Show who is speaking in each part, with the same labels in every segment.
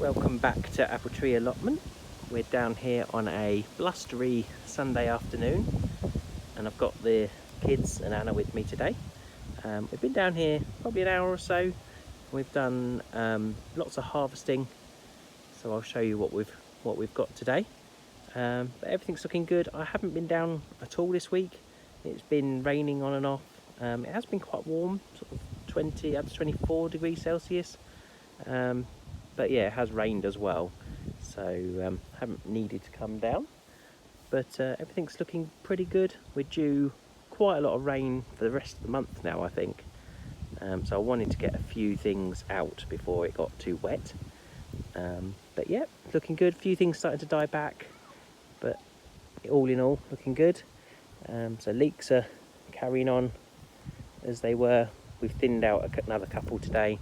Speaker 1: Welcome back to Apple Tree Allotment. We're down here on a blustery Sunday afternoon and I've got the kids and Anna with me today. We've been down here probably an hour or so. We've done lots of harvesting, so I'll show you what we've got today. But everything's looking good. I haven't been down at all this week. It's been raining on and off. It has been quite warm, sort of 20 up to 24 degrees Celsius. But yeah, it has rained as well, so haven't needed to come down. But everything's looking pretty good. We're due quite a lot of rain for the rest of the month now, I think. So I wanted to get a few things out before it got too wet. But yeah, looking good. A few things starting to die back, but all in all, looking good. So leeks are carrying on as they were. We've thinned out another couple today.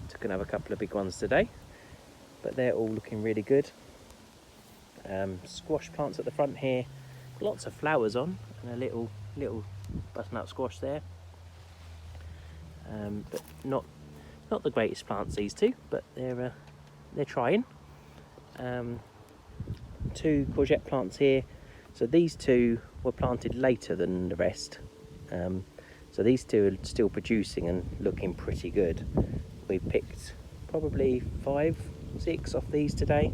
Speaker 1: Took another couple of big ones today, but they're all looking really good. Squash plants at the front here, lots of flowers on, and a little butternut squash there. But not the greatest plants, these two, but they're trying. 2 courgette plants here. So these two were planted later than the rest. So these two are still producing and looking pretty good. We picked probably 5-6 off these today.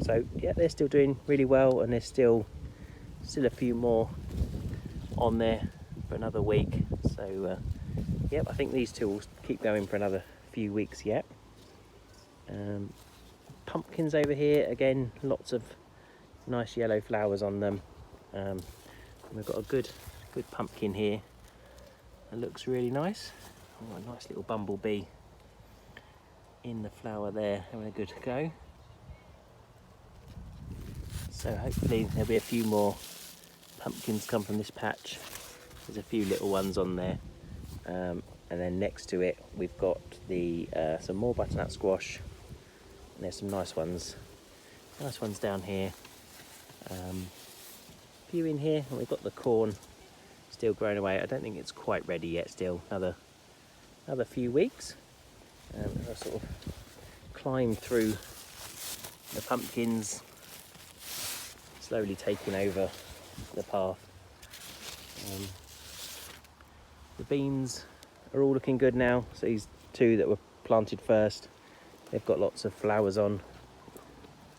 Speaker 1: So yeah, they're still doing really well, and there's still a few more on there for another week. So yep, I think these two will keep going for another few weeks yet. Pumpkins over here, again, lots of nice yellow flowers on them. We've got a good pumpkin here. It looks really nice. Oh, a nice little bumblebee in the flower there, having a good go. So hopefully there'll be a few more pumpkins come from this patch. There's a few little ones on there. And then next to it we've got the some more butternut squash. And there's some nice ones down here. A few in here, and we've got the corn still growing away. I don't think it's quite ready yet, still another few weeks. I'll sort of climb through the pumpkins, slowly taking over the path. The beans are all looking good now. So these 2 that were planted first, they've got lots of flowers on.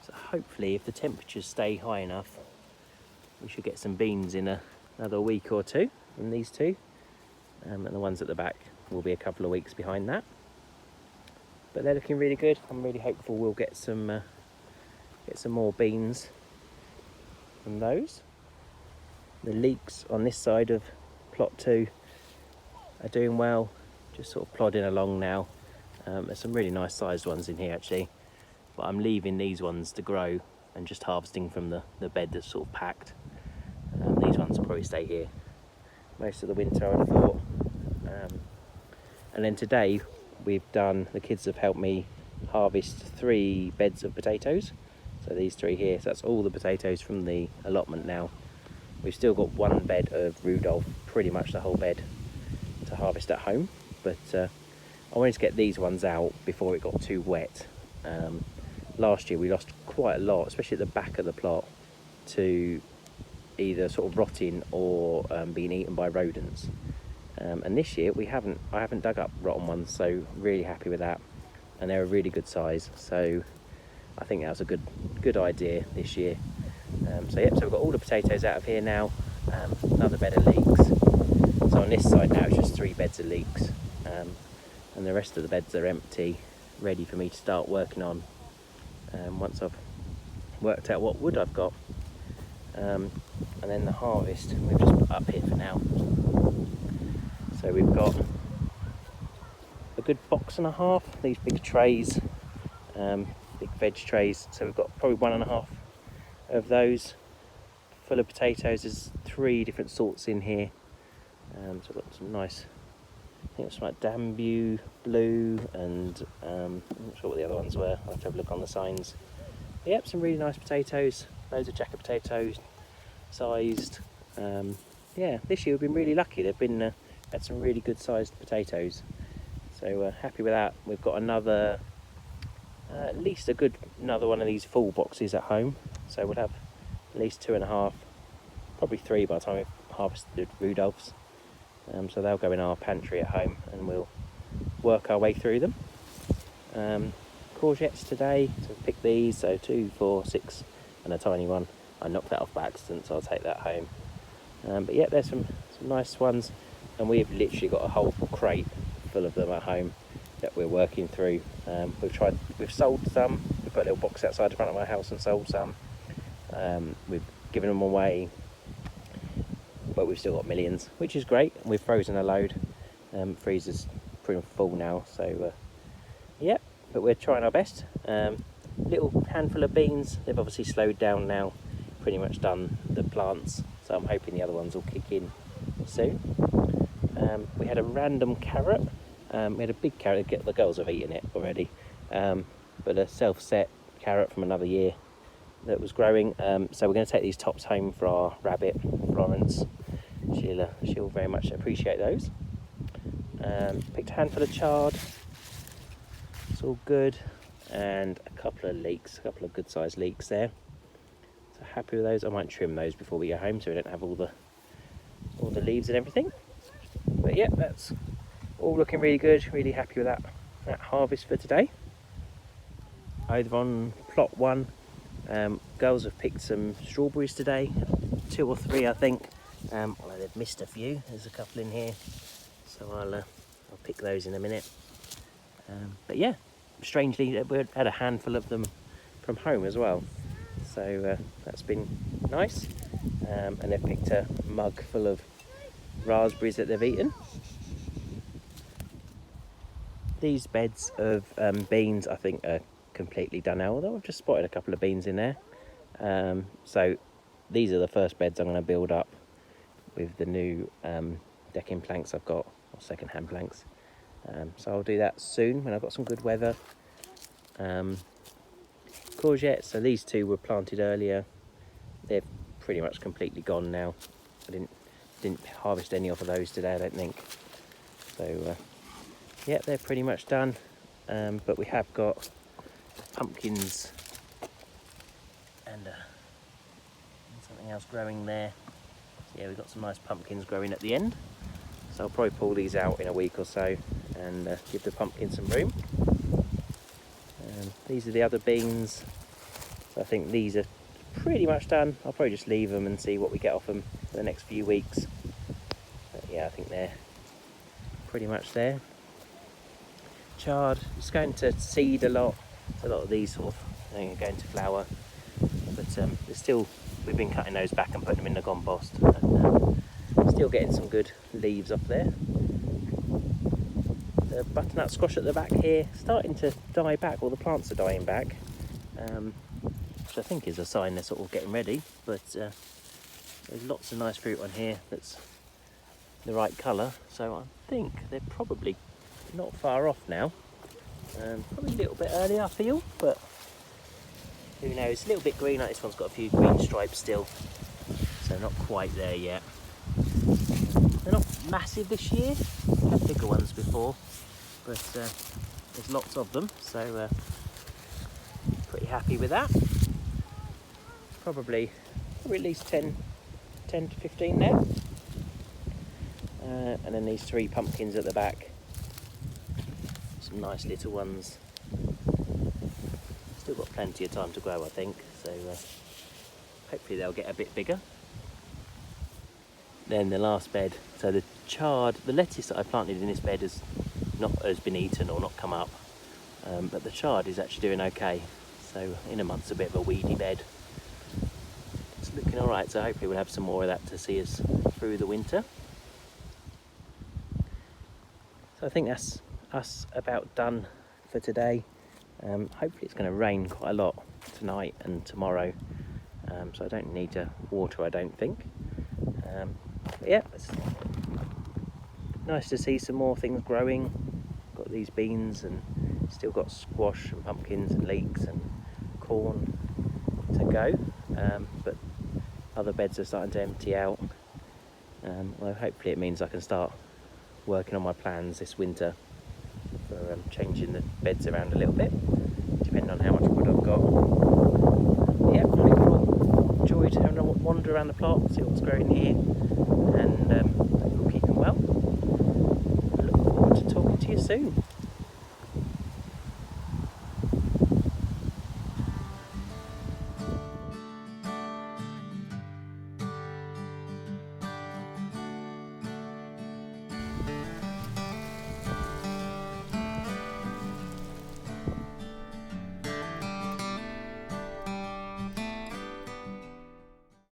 Speaker 1: So hopefully, if the temperatures stay high enough, we should get some beans in another week or 2 from these 2. And the ones at the back will be a couple of weeks behind that. But they're looking really good. I'm really hopeful we'll get some more beans from those. The leeks on this side of plot 2 are doing well, just sort of plodding along now. There's some really nice sized ones in here actually, but I'm leaving these ones to grow and just harvesting from the bed that's sort of packed. These ones will probably stay here most of the winter, I would have thought. And then today the kids have helped me harvest 3 beds of potatoes. So these 3 here, so that's all the potatoes from the allotment now. We've still got 1 bed of Rudolph, pretty much the whole bed, to harvest at home. But I wanted to get these ones out before it got too wet. Last year we lost quite a lot, especially at the back of the plot, to either sort of rotting or being eaten by rodents. And this year I haven't dug up rotten ones, so really happy with that. And they're a really good size, so I think that was a good idea this year. So yep, so we've got all the potatoes out of here now. Another bed of leeks. So on this side now it's just 3 beds of leeks, and the rest of the beds are empty, ready for me to start working on once I've worked out what wood I've got. And then the harvest we've just put up here for now. So we've got a good 1.5 boxes, these big trays, big veg trays. So we've got probably 1.5 of those full of potatoes. There's 3 different sorts in here. So I've got some nice, I think it's like Danbu blue, and I'm not sure what the other ones were. I'll have to have a look on the signs. But yep, some really nice potatoes, loads of jacket potatoes sized. Yeah, this year we've been really lucky. They've been had some really good sized potatoes, so happy with that. We've got another at least another one of these full boxes at home. So we'll have at least 2.5, probably 3 by the time we've harvested Rudolphs. So they'll go in our pantry at home and we'll work our way through them. Courgettes today, so pick these, so 2, 4, 6 and a tiny one. I knocked that off by accident, so I'll take that home. But yeah, there's some nice ones, and we've literally got a whole crate full of them at home that we're working through. We've sold some, we put a little box outside the front of my house and sold some. We've given them away, but we've still got millions, which is great. We've frozen a load. Freezer's pretty full now, so yeah, but we're trying our best. Little handful of beans, they've obviously slowed down now, pretty much done the plants, so I'm hoping the other ones will kick in soon. We had a random carrot. We had a big carrot, the girls have eaten it already, but a self-set carrot from another year that was growing. So we're going to take these tops home for our rabbit, Florence. She'll very much appreciate those. Picked a handful of chard, it's all good, and a couple of leeks, a couple of good sized leeks there. So happy with those. I might trim those before we go home so we don't have all the leaves and everything. But yeah, that's all looking really good, really happy with that harvest for today. Over on plot 1, girls have picked some strawberries today, 2 or 3 I think, although they've missed a few. There's a couple in here, so I'll pick those in a minute. But yeah, strangely we had a handful of them from home as well, so that's been nice. And they've picked a mug full of raspberries that they've eaten. These beds of beans I think are completely done now, although I've just spotted a couple of beans in there. So these are the first beds I'm going to build up with the new decking planks I've got, or second hand planks. So I'll do that soon when I've got some good weather. Courgettes, so these 2 were planted earlier. They're pretty much completely gone now. I didn't harvest any off of those today, I don't think. So yeah, they're pretty much done. But we have got pumpkins and something else growing there. So yeah, we've got some nice pumpkins growing at the end. So I'll probably pull these out in a week or so and give the pumpkins some room. These are the other beans. So I think these are pretty much done. I'll probably just leave them and see what we get off them for the next few weeks. But yeah, I think they're pretty much there. Chard, it's going to seed a lot. A lot of these sort of are going to flower. But there's still, we've been cutting those back and putting them in the compost. And, still getting some good leaves off there. The butternut squash at the back here starting to die back, or the plants are dying back, which I think is a sign they're sort of getting ready. But there's lots of nice fruit on here that's the right colour, so I think they're probably not far off now. Probably a little bit early I feel, but who knows. It's a little bit green, like this one's got a few green stripes still, so not quite there yet. They're not massive this year, I've had bigger ones before, but there's lots of them, so pretty happy with that. Probably at least 10 to 15 there. And then these 3 pumpkins at the back, some nice little ones. Still got plenty of time to grow I think, so hopefully they'll get a bit bigger. Then the last bed, so the chard, the lettuce that I planted in this bed has been eaten or not come up, but the chard is actually doing okay. So in amongst a bit of a weedy bed, it's looking all right. So hopefully we'll have some more of that to see us through the winter. So I think that's us about done for today. Hopefully it's going to rain quite a lot tonight and tomorrow, so I don't need to water, I don't think. But yeah, it's nice to see some more things growing. Got these beans and still got squash and pumpkins and leeks and corn to go, but other beds are starting to empty out. Well, hopefully it means I can start working on my plans this winter for changing the beds around a little bit, depending on how much wood I've got. Yeah, I hope you all enjoyed having a wander around the plot, see what's growing here, and hope you're keeping well. I look forward to talking to you soon.